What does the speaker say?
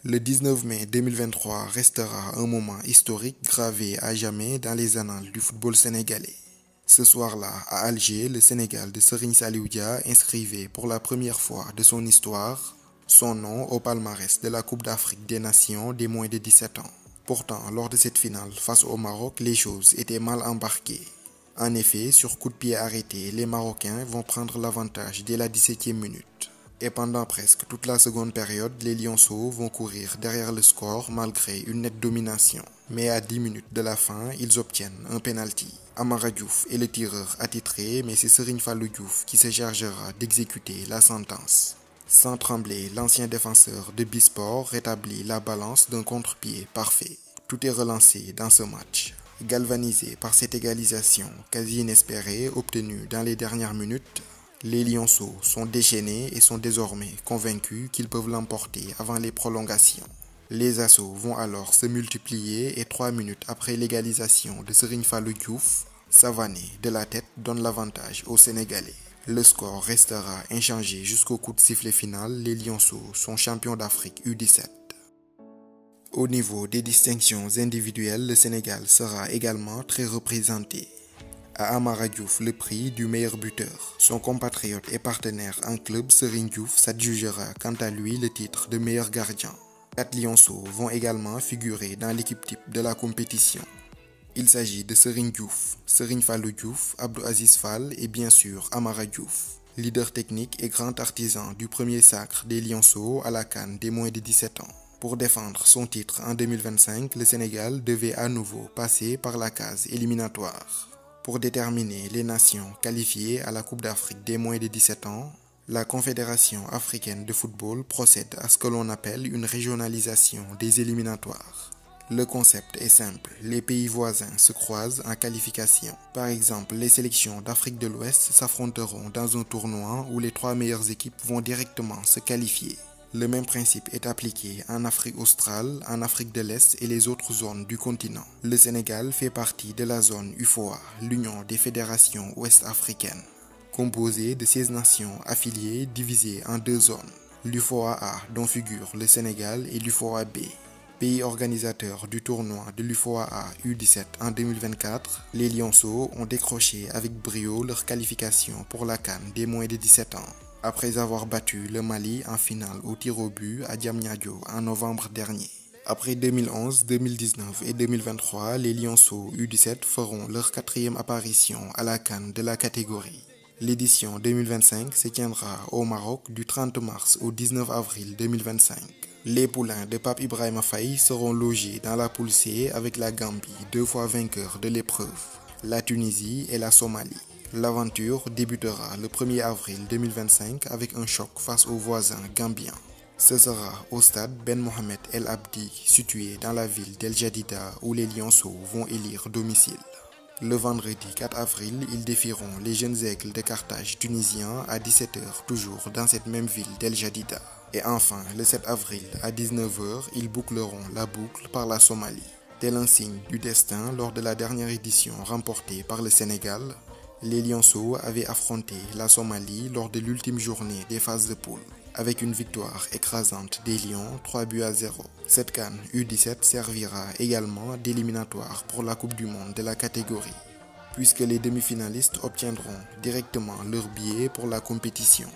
Le 19 mai 2023 restera un moment historique gravé à jamais dans les annales du football sénégalais. Ce soir-là, à Alger, le Sénégal de Serigne Saliou Dia inscrivait pour la première fois de son histoire son nom au palmarès de la Coupe d'Afrique des Nations des moins de 17 ans. Pourtant, lors de cette finale face au Maroc, les choses étaient mal embarquées. En effet, sur coup de pied arrêté, les Marocains vont prendre l'avantage dès la 17e minute. Et pendant presque toute la seconde période, les Lionceaux vont courir derrière le score malgré une nette domination. Mais à 10 minutes de la fin, ils obtiennent un penalty. Amara Diouf est le tireur attitré, mais c'est Serigne Fallou Diouf qui se chargera d'exécuter la sentence. Sans trembler, l'ancien défenseur de Bisport rétablit la balance d'un contre-pied parfait. Tout est relancé dans ce match. Galvanisé par cette égalisation quasi inespérée obtenue dans les dernières minutes, les Lionceaux sont déchaînés et sont désormais convaincus qu'ils peuvent l'emporter avant les prolongations. Les assauts vont alors se multiplier et 3 minutes après l'égalisation de Serigne Fallou Diouf, Savané de la tête donne l'avantage aux Sénégalais. Le score restera inchangé jusqu'au coup de sifflet final, les Lionceaux sont champions d'Afrique U17. Au niveau des distinctions individuelles, le Sénégal sera également très représenté. À Amara Diouf le prix du meilleur buteur. Son compatriote et partenaire en club Serigne Diouf s'adjugera quant à lui le titre de meilleur gardien. 4 Lionceaux vont également figurer dans l'équipe type de la compétition. Il s'agit de Serigne Diouf, Serigne Fallou Diouf, Abdou Aziz Fall et bien sûr Amara Diouf. Leader technique et grand artisan du premier sacre des Lionceaux à la CAN des moins de 17 ans. Pour défendre son titre en 2025, le Sénégal devait à nouveau passer par la case éliminatoire. Pour déterminer les nations qualifiées à la Coupe d'Afrique des moins de 17 ans, la Confédération africaine de football procède à ce que l'on appelle une régionalisation des éliminatoires. Le concept est simple, les pays voisins se croisent en qualification. Par exemple, les sélections d'Afrique de l'Ouest s'affronteront dans un tournoi où les 3 meilleures équipes vont directement se qualifier. Le même principe est appliqué en Afrique australe, en Afrique de l'Est et les autres zones du continent. Le Sénégal fait partie de la zone UFOA, l'Union des fédérations ouest-africaines, composée de 16 nations affiliées divisées en 2 zones. L'UFOA A, dont figurent le Sénégal, et l'UFOA B. Pays organisateur du tournoi de l'UFOA A U17 en 2024, les Lionceaux ont décroché avec brio leur qualification pour la CAN des moins de 17 ans. Après avoir battu le Mali en finale au tir au but à Diamniadio en novembre dernier. Après 2011, 2019 et 2023, les Lionceaux U17 feront leur 4e apparition à la CAN de la catégorie. L'édition 2025 se tiendra au Maroc du 30 mars au 19 avril 2025. Les poulains de Pape Ibrahima Faye seront logés dans la poule C avec la Gambie, 2 fois vainqueur de l'épreuve, la Tunisie et la Somalie. L'aventure débutera le 1er avril 2025 avec un choc face aux voisins gambiens. Ce sera au stade Ben Mohamed El Abdi, situé dans la ville d'El Jadida, où les Lionceaux vont élire domicile. Le vendredi 4 avril, ils défieront les jeunes aigles de Carthage tunisiens à 17 h, toujours dans cette même ville d'El Jadida. Et enfin, le 7 avril à 19 h, ils boucleront la boucle par la Somalie. Tel un signe du destin, lors de la dernière édition remportée par le Sénégal, les Lionceaux avaient affronté la Somalie lors de l'ultime journée des phases de poule, avec une victoire écrasante des Lions 3-0. Cette CAN U17 servira également d'éliminatoire pour la Coupe du Monde de la catégorie, puisque les demi-finalistes obtiendront directement leur billet pour la compétition.